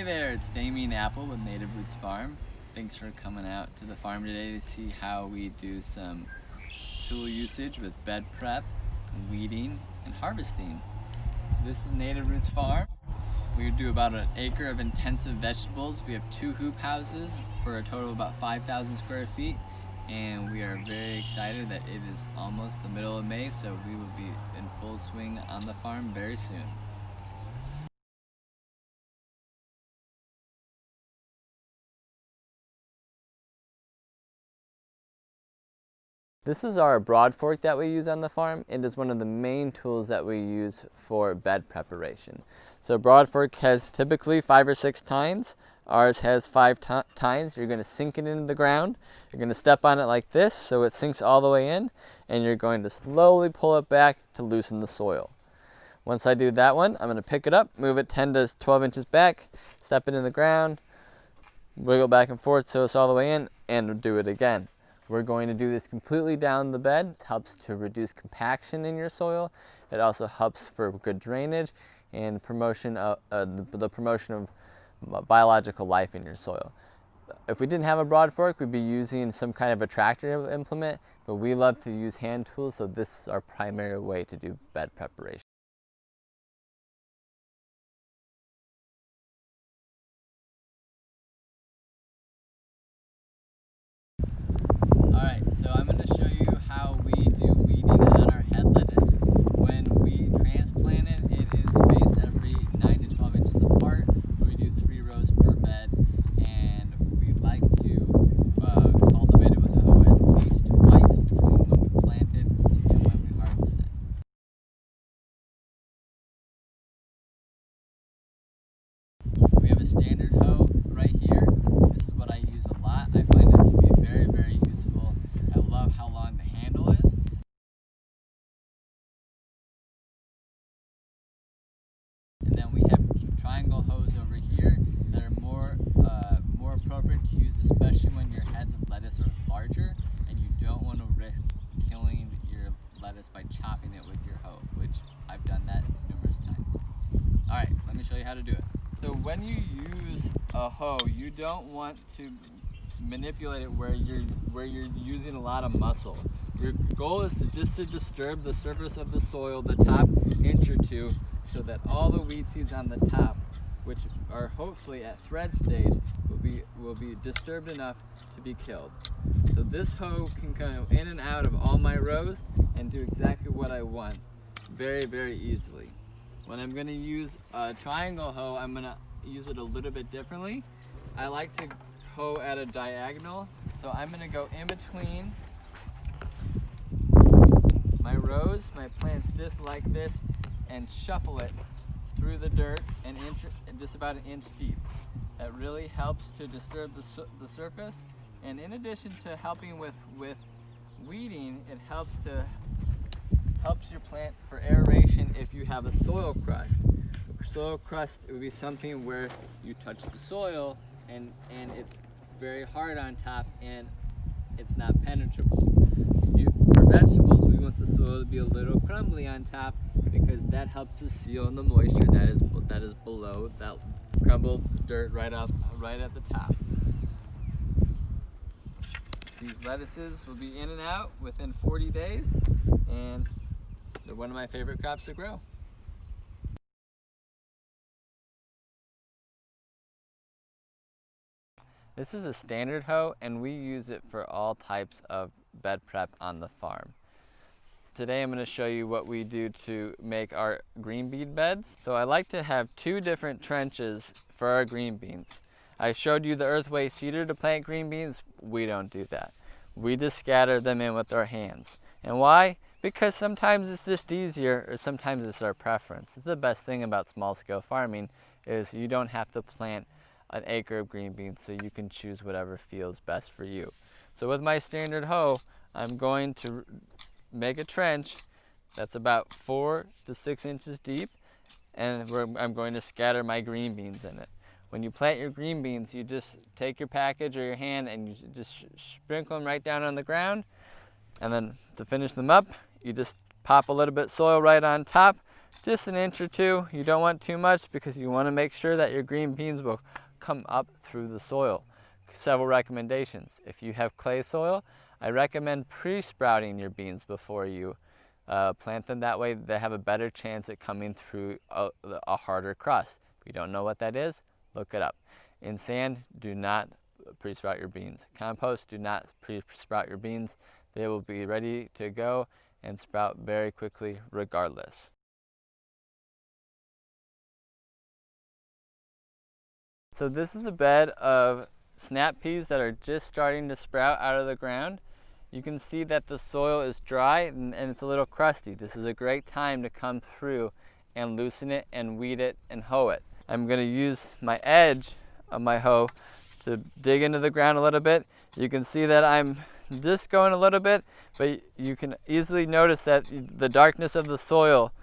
Hey there, it's Damien Apple with Native Roots Farm. Thanks for coming out to the farm today to see how we do some tool usage with bed prep, weeding, and harvesting. This is Native Roots Farm. We do about an acre of intensive vegetables. We have 2 hoop houses for a total of about 5,000 square feet, and we are very excited that it is almost the middle of May, so we will be in full swing on the farm very soon. This is our broad fork that we use on the farm. It is one of the main tools that we use for bed preparation. So broad fork has typically 5 or 6 tines. Ours has 5 tines. You're going to sink it into the ground. You're going to step on it like this so it sinks all the way in, and you're going to slowly pull it back to loosen the soil. Once I do that one, I'm going to pick it up, move it 10 to 12 inches back, step it in the ground, wiggle back and forth so it's all the way in, and do it again. We're going to do this completely down the bed. It helps to reduce compaction in your soil. It also helps for good drainage and promotion of, the promotion of biological life in your soil. If we didn't have a broad fork, we'd be using some kind of a tractor implement, but we love to use hand tools, so this is our primary way to do bed preparation. Alright, so I'm going to show you how we do weeding on our head lettuce. When we transplant it, it is spaced every 9 to 12 inches apart. We do 3 rows per bed, and we like to cultivate it with a hoe at least twice between when we plant it and when we harvest it. We have a standard hoe right here. This is what I use a lot. I find it to be very, very useful. I love how long the handle is. And then we have triangle hoes over here that are more appropriate to use, especially when your heads of lettuce are larger and you don't want to risk killing your lettuce by chopping it with your hoe, which I've done that numerous times. Alright, let me show you how to do it. So when you use a hoe, you don't want to manipulate it where you're using a lot of muscle. Your goal is to disturb the surface of the soil, the top inch or 2, so that all the weed seeds on the top, which are hopefully at thread stage, will be disturbed enough to be killed. So this hoe can go in and out of all my rows and do exactly what I want very, very easily. When I'm going to use a triangle hoe, I'm going to use it a little bit differently. I like to hoe at a diagonal, so I'm going to go in between my rows, my plants just like this, and shuffle it through the dirt just about an inch deep. That really helps to disturb the surface, and in addition to helping with weeding, it helps your plant for aeration if you have a soil crust. Soil crust would be something where you touch the soil and it's very hard on top and it's not penetrable. For vegetables, we want the soil to be a little crumbly on top because that helps to seal in the moisture that is below that crumbled dirt right at the top. These lettuces will be in and out within 40 days, and they're one of my favorite crops to grow. This is a standard hoe, and we use it for all types of bed prep on the farm. Today I'm going to show you what we do to make our green bean beds. So I like to have 2 different trenches for our green beans. I showed you the earthway seeder to plant green beans. We don't do that. We just scatter them in with our hands. And why? Because sometimes it's just easier, or sometimes it's our preference. It's the best thing about small-scale farming is you don't have to plant an acre of green beans, so you can choose whatever feels best for you. So with my standard hoe, I'm going to make a trench that's about 4 to 6 inches deep, and I'm going to scatter my green beans in it. When you plant your green beans, you just take your package or your hand and you just sprinkle them right down on the ground, and then to finish them up, you just pop a little bit of soil right on top, just an inch or two. You don't want too much because you want to make sure that your green beans will come up through the soil. Several recommendations. If you have clay soil, I recommend pre-sprouting your beans before you plant them. That way they have a better chance at coming through a harder crust. If you don't know what that is, look it up. In sand, do not pre-sprout your beans. Compost, do not pre-sprout your beans. They will be ready to go and sprout very quickly regardless. So this is a bed of snap peas that are just starting to sprout out of the ground. You can see that the soil is dry and it's a little crusty. This is a great time to come through and loosen it and weed it and hoe it. I'm going to use my edge of my hoe to dig into the ground a little bit. You can see that I'm just going a little bit, but you can easily notice that the darkness of the soil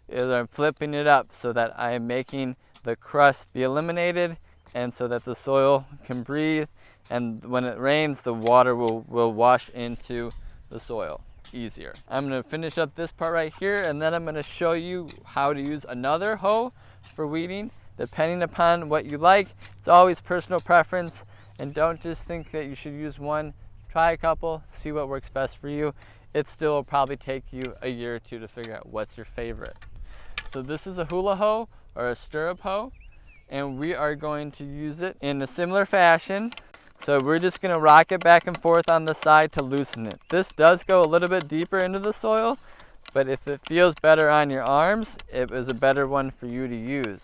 is I'm flipping it up so that I am making the crust be eliminated and so that the soil can breathe, and when it rains the water will wash into the soil easier. I'm going to finish up this part right here, and then I'm going to show you how to use another hoe for weeding depending upon what you like. It's always personal preference, and don't just think that you should use one. Try a couple, see what works best for you. It still will probably take you a year or two to figure out what's your favorite. So this is a hula hoe or a stirrup hoe, and we are going to use it in a similar fashion. So we're just going to rock it back and forth on the side to loosen it. This does go a little bit deeper into the soil, but if it feels better on your arms, it is a better one for you to use.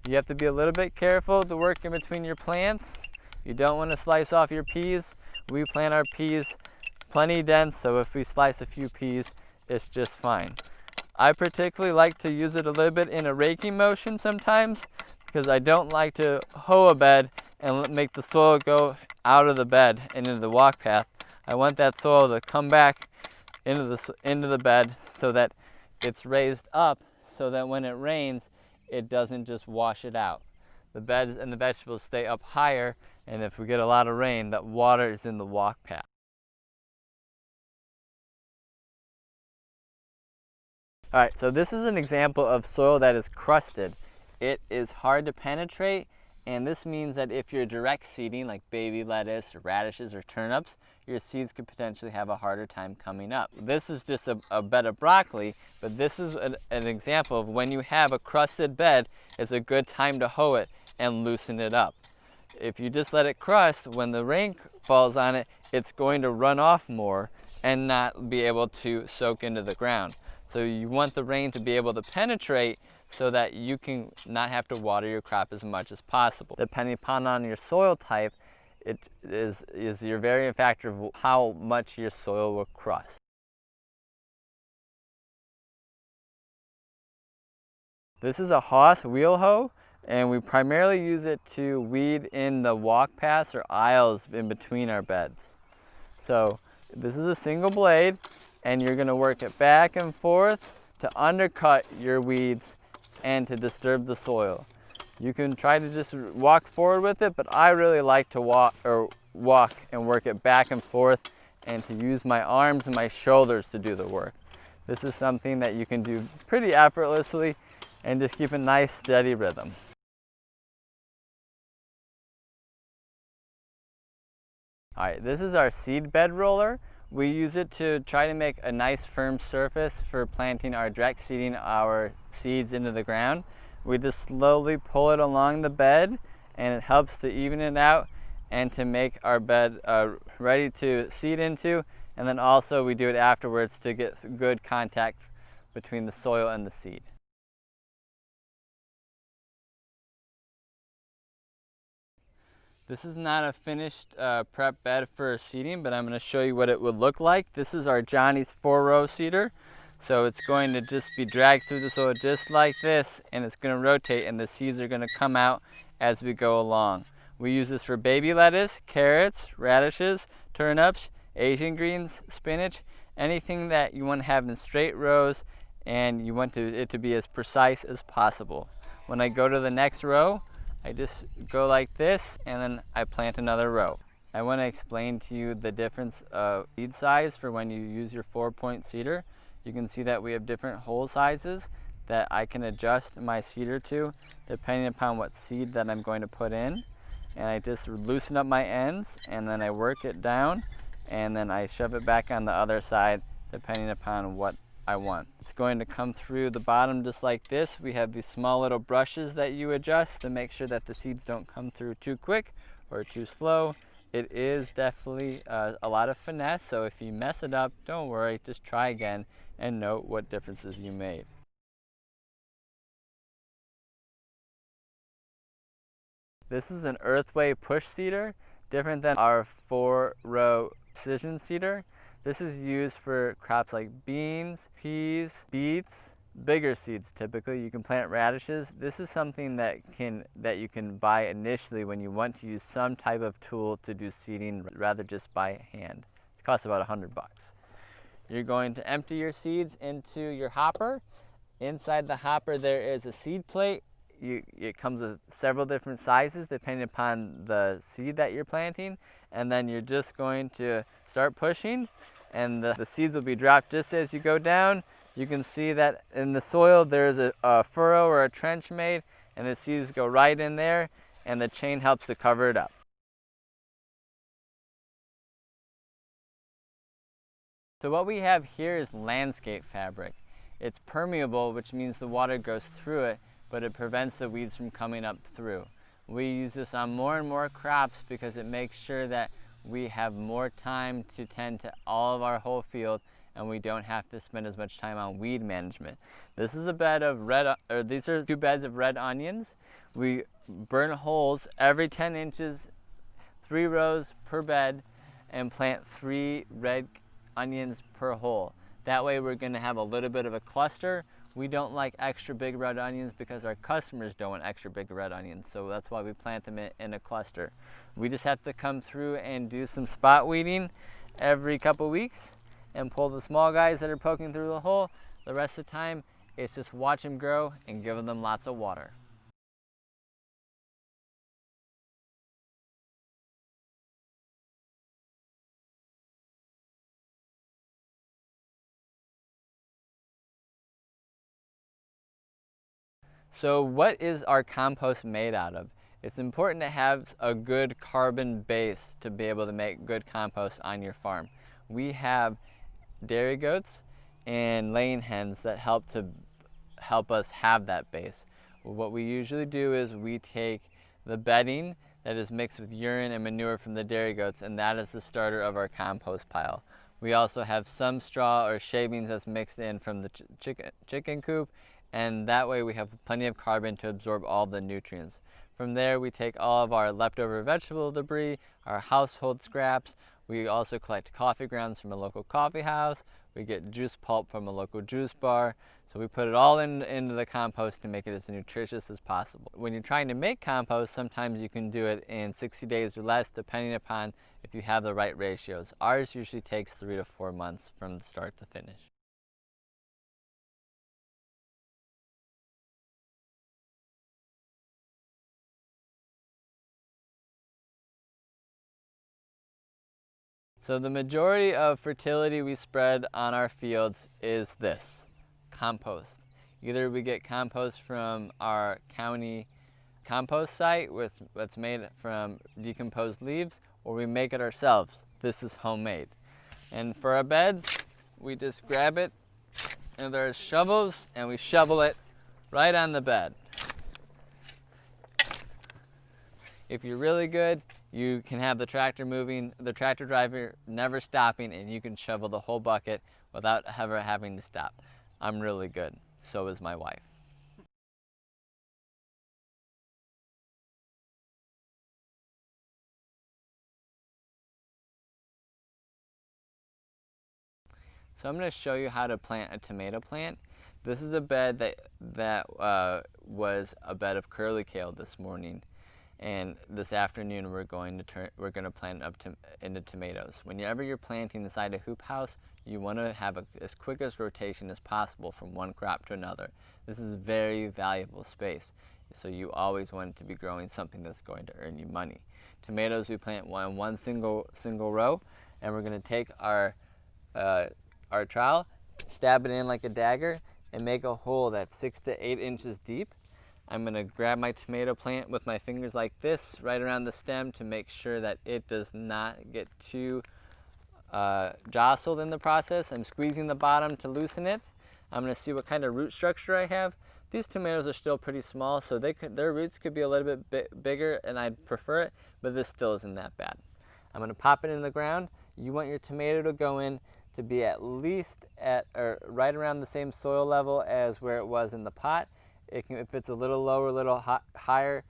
You have to be a little bit careful to work in between your plants. You don't want to slice off your peas. We plant our peas plenty dense, so if we slice a few peas, it's just fine. I particularly like to use it a little bit in a raking motion sometimes, because I don't like to hoe a bed and make the soil go out of the bed and into the walk path. I want that soil to come back into the bed so that it's raised up, so that when it rains, it doesn't just wash it out. The beds and the vegetables stay up higher, and if we get a lot of rain, that water is in the walk path. All right, so this is an example of soil that is crusted. It is hard to penetrate, and this means that if you're direct seeding like baby lettuce, or radishes, or turnips, your seeds could potentially have a harder time coming up. This is just a bed of broccoli, but this is an example of when you have a crusted bed, it's a good time to hoe it and loosen it up. If you just let it crust, when the rain falls on it, it's going to run off more and not be able to soak into the ground. So you want the rain to be able to penetrate so that you can not have to water your crop as much as possible. Depending upon on your soil type, it is your varying factor of how much your soil will crust. This is a Wheel Hoe, and we primarily use it to weed in the walk paths or aisles in between our beds. So this is a single blade, and you're going to work it back and forth to undercut your weeds and to disturb the soil. You can try to just walk forward with it, but I really like to walk and work it back and forth, and to use my arms and my shoulders to do the work. This is something that you can do pretty effortlessly and just keep a nice steady rhythm. All right, this is our seed bed roller. We use it to try to make a nice firm surface for planting our direct seeding our seeds into the ground. We just slowly pull it along the bed, and it helps to even it out and to make our bed ready to seed into. And then also we do it afterwards to get good contact between the soil and the seed. This is not a finished prep bed for seeding, but I'm going to show you what it would look like. This is our Johnny's 4-row seeder. So it's going to just be dragged through the soil just like this, and it's going to rotate, and the seeds are going to come out as we go along. We use this for baby lettuce, carrots, radishes, turnips, Asian greens, spinach, anything that you want to have in straight rows, and you want it to be as precise as possible. When I go to the next row, I just go like this, and then I plant another row. I want to explain to you the difference of seed size for when you use your 4-point seeder. You can see that we have different hole sizes. that I can adjust my seeder to depending upon what seed that I'm going to put in. And I just loosen up my ends, and then I work it down, and then I shove it back on the other side depending upon what I want. It's going to come through the bottom just like this. We have these small little brushes that you adjust to make sure that the seeds don't come through too quick or too slow. It is definitely a lot of finesse, so if you mess it up, don't worry, just try again and note what differences you made. This is an earthway push seeder, different than our 4-row precision seeder. This is used for crops like beans, peas, beets, bigger seeds typically. You can plant radishes. This is something that you can buy initially when you want to use some type of tool to do seeding rather just by hand. It costs about $100. You're going to empty your seeds into your hopper. Inside the hopper there is a seed plate. It comes with several different sizes depending upon the seed that you're planting, and then you're just going to start pushing, and the seeds will be dropped just as you go down. You can see that in the soil there's a furrow or a trench made, and the seeds go right in there, and the chain helps to cover it up. So what we have here is landscape fabric. It's permeable, which means the water goes through it, but it prevents the weeds from coming up through. We use this on more and more crops because it makes sure that we have more time to tend to all of our whole field, and we don't have to spend as much time on weed management. This is a bed of these are 2 beds of red onions. We burn holes every 10 inches, 3 rows per bed, and plant 3 red onions per hole. That way we're going to have a little bit of a cluster. We don't like extra big red onions because our customers don't want extra big red onions, so that's why we plant them in a cluster. We just have to come through and do some spot weeding every couple weeks and pull the small guys that are poking through the hole. The rest of the time, it's just watch them grow and give them lots of water. So what is our compost made out of? It's important to have a good carbon base to be able to make good compost on your farm. We have dairy goats and laying hens that help us have that base. What we usually do is we take the bedding that is mixed with urine and manure from the dairy goats, and that is the starter of our compost pile. We also have some straw or shavings that's mixed in from the chicken coop, and that way we have plenty of carbon to absorb all the nutrients. From there we take all of our leftover vegetable debris, our household scraps. We also collect coffee grounds from a local coffee house. We get juice pulp from a local juice bar. So we put it all into the compost to make it as nutritious as possible. When you're trying to make compost, sometimes you can do it in 60 days or less, depending upon if you have the right ratios. Ours usually takes 3 to 4 months from the start to finish. So the majority of fertility we spread on our fields is this, compost. Either we get compost from our county compost site that's made from decomposed leaves, or we make it ourselves. This is homemade. And for our beds, we just grab it, and there's shovels, and we shovel it right on the bed. If you're really good, you can have the tractor moving, the tractor driver never stopping, and you can shovel the whole bucket without ever having to stop. I'm really good. So is my wife. So I'm going to show you how to plant a tomato plant. This is a bed that was a bed of curly kale this morning. And this afternoon we're going to plant up into tomatoes. Whenever you're planting inside a hoop house, you want to have as quick as rotation as possible from one crop to another. This is very valuable space, so you always want to be growing something that's going to earn you money. Tomatoes we plant one single row, and we're going to take our trowel, stab it in like a dagger, and make a hole that's 6 to 8 inches deep. I'm going to grab my tomato plant with my fingers like this right around the stem to make sure that it does not get too jostled in the process. I'm squeezing the bottom to loosen it. I'm going to see what kind of root structure I have. These tomatoes are still pretty small, so their roots could be a little bit bigger, and I'd prefer it, but this still isn't that bad. I'm going to pop it in the ground. You want your tomato to go in to be at least at or right around the same soil level as where it was in the pot. If it's a little lower, a little higher,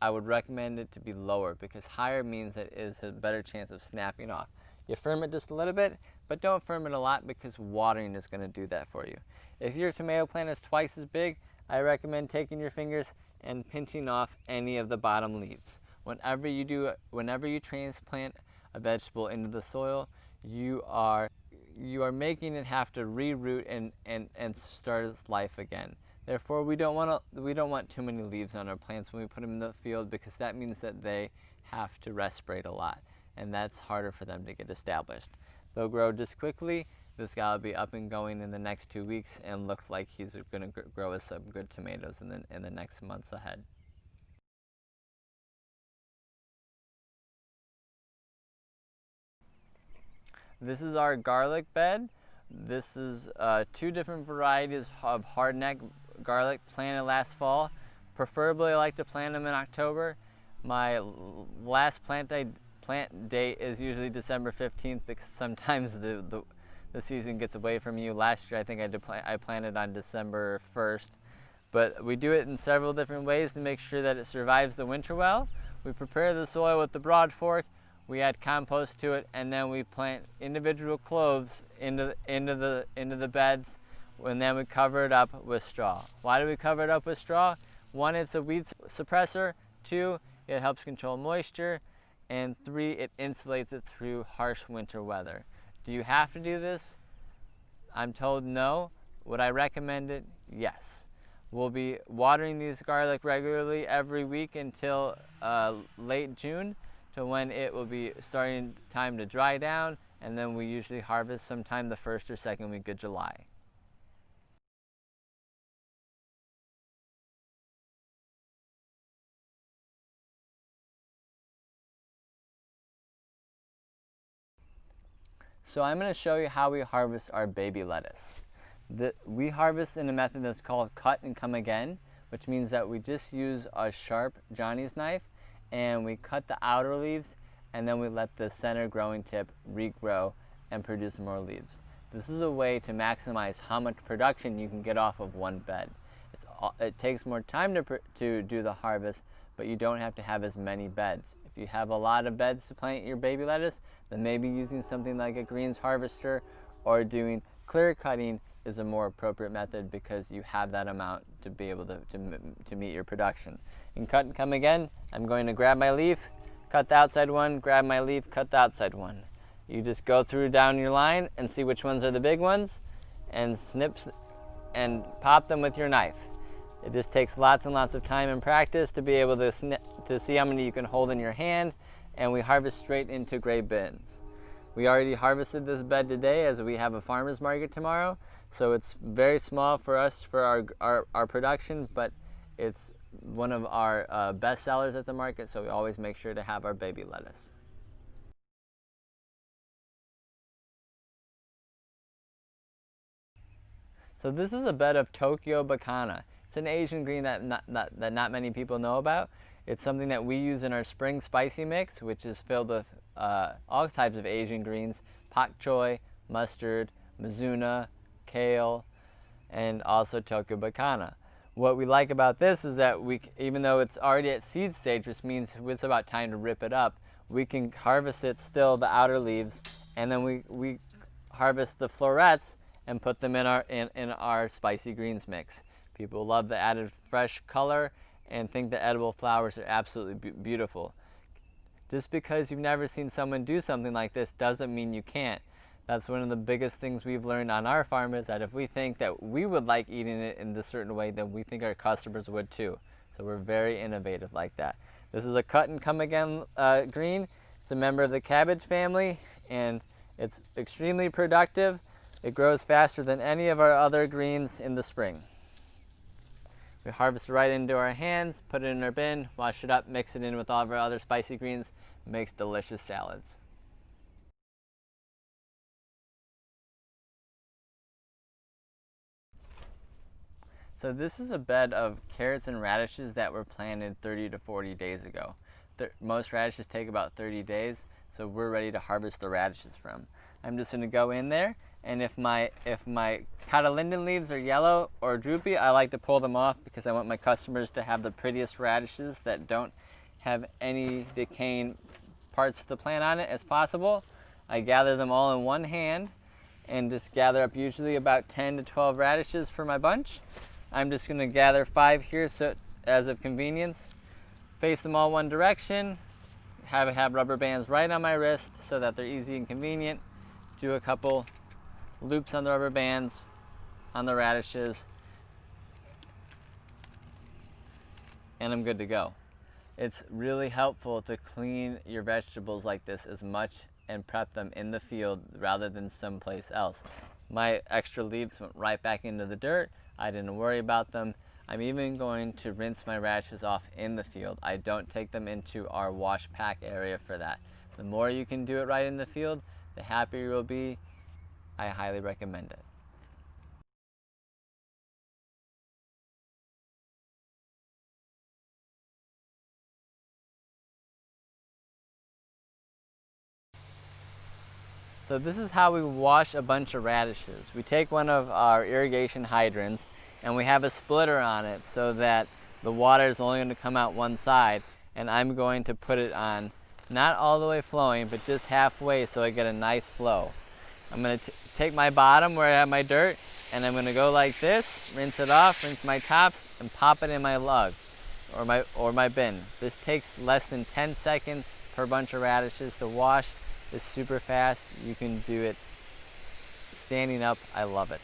I would recommend it to be lower, because higher means that it is a better chance of snapping off. You firm it just a little bit, but don't firm it a lot, because watering is going to do that for you. If your tomato plant is twice as big, I recommend taking your fingers and pinching off any of the bottom leaves. Whenever you transplant a vegetable into the soil, you are making it have to reroot and start its life again. Therefore, we don't want too many leaves on our plants when we put them in the field, because that means that they have to respirate a lot, and that's harder for them to get established. They'll grow just quickly. This guy will be up and going in the next 2 weeks and look like he's going to grow us some good tomatoes in the next months ahead. This is our garlic bed. This is 2 different varieties of hardneck garlic planted last fall. Preferably, I like to plant them in October. My last plant date is usually December 15th, because sometimes the season gets away from you. Last year, I think I planted on December 1st. But we do it in several different ways to make sure that it survives the winter well. We prepare the soil with the broad fork. We add compost to it, and then we plant individual cloves into the beds, and then we cover it up with straw. Why do we cover it up with straw? 1, it's a weed suppressor. 2, it helps control moisture. And 3, it insulates it through harsh winter weather. Do you have to do this? I'm told no. Would I recommend it? Yes. We'll be watering these garlic regularly every week until late June, to when it will be starting time to dry down, and then we usually harvest sometime the 1st or 2nd week of July. So I'm going to show you how we harvest our baby lettuce. We harvest in a method that's called cut and come again, which means that we just use a sharp Johnny's knife, and we cut the outer leaves, and then we let the center growing tip regrow and produce more leaves. This is a way to maximize how much production you can get off of one bed. It takes more time to do the harvest, but you don't have to have as many beds. If you have a lot of beds to plant your baby lettuce, then maybe using something like a greens harvester or doing clear cutting is a more appropriate method, because you have that amount to be able to meet your production. In cut and come again, I'm going to grab my leaf, cut the outside one, grab my leaf, cut the outside one. You just go through down your line and see which ones are the big ones, and snip and pop them with your knife. It just takes lots and lots of time and practice to be able to see how many you can hold in your hand, and we harvest straight into gray bins. We already harvested this bed today, as we have a farmer's market tomorrow, so it's very small for us for our production, but it's one of our best sellers at the market, so we always make sure to have our baby lettuce. So this is a bed of Tokyo Bekana. It's an Asian green that not many people know about. It's something that we use in our spring spicy mix, which is filled with all types of Asian greens: pak choi, mustard, mizuna, kale, and also Tokyo Bekana. What we like about this is that even though it's already at seed stage, which means it's about time to rip it up, we can harvest it still, the outer leaves, and then we harvest the florets and put them in our spicy greens mix. People love the added fresh color and think that edible flowers are absolutely beautiful. Just because you've never seen someone do something like this doesn't mean you can't. That's one of the biggest things we've learned on our farm, is that if we think that we would like eating it in this certain way, then we think our customers would too. So we're very innovative like that. This is a cut and come again green. It's a member of the cabbage family, and it's extremely productive. It grows faster than any of our other greens in the spring. We harvest right into our hands, put it in our bin, wash it up, mix it in with all of our other spicy greens, makes delicious salads. So this is a bed of carrots and radishes that were planted 30 to 40 days ago. Most radishes take about 30 days, so we're ready to harvest the radishes from. I'm just going to go in there, and if my catalinden leaves are yellow or droopy, I like to pull them off because I want my customers to have the prettiest radishes that don't have any decaying parts of the plant on it as possible. I gather them all in one hand and just gather up usually about 10 to 12 radishes for my bunch. I'm just going to gather 5 here so as of convenience. Face them all one direction. Have rubber bands right on my wrist so that they're easy and convenient. Do a couple loops on the rubber bands on the radishes, and I'm good to go. It's really helpful to clean your vegetables like this as much and prep them in the field rather than someplace else. My extra leaves went right back into the dirt. I didn't worry about them. I'm even going to rinse my radishes off in the field. I don't take them into our wash pack area for that. The more you can do it right in the field, the happier you'll be. I highly recommend it. So this is how we wash a bunch of radishes. We take one of our irrigation hydrants and we have a splitter on it so that the water is only going to come out one side, and I'm going to put it on not all the way flowing but just halfway so I get a nice flow. I'm going to take my bottom where I have my dirt and I'm going to go like this, rinse it off, rinse my tops, and pop it in my lug or my bin. This takes less than 10 seconds per bunch of radishes to wash. It's super fast. You can do it standing up. I love it.